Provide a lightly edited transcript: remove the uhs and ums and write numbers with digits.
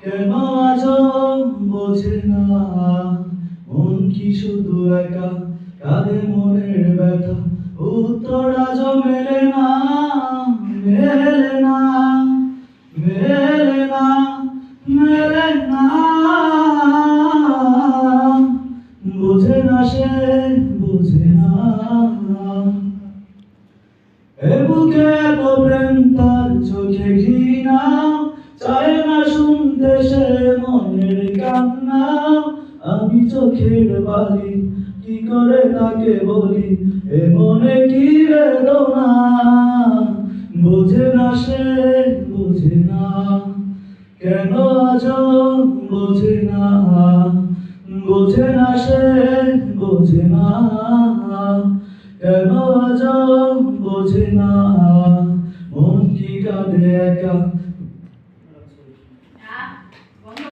কেন আজও বোঝে না মন কি শুধু একা কাঁদে মনের ব্যথা উত্তর আজও মেলে না মেলে না মেলে না মেলে না বোঝে না সে বোঝে না এ বুকে এত প্রেম তার চোখে ঘৃণা চায় না শুনতে সে মনের কান্না আমি চোখের বালি কি করে তাকে বলি এ মনে কি বেদনা বোঝে না সে বোঝে না কেন আজও বোঝে না বোঝে না সে বোঝে না কেন আজও বোঝে না মন কি কাঁদে একা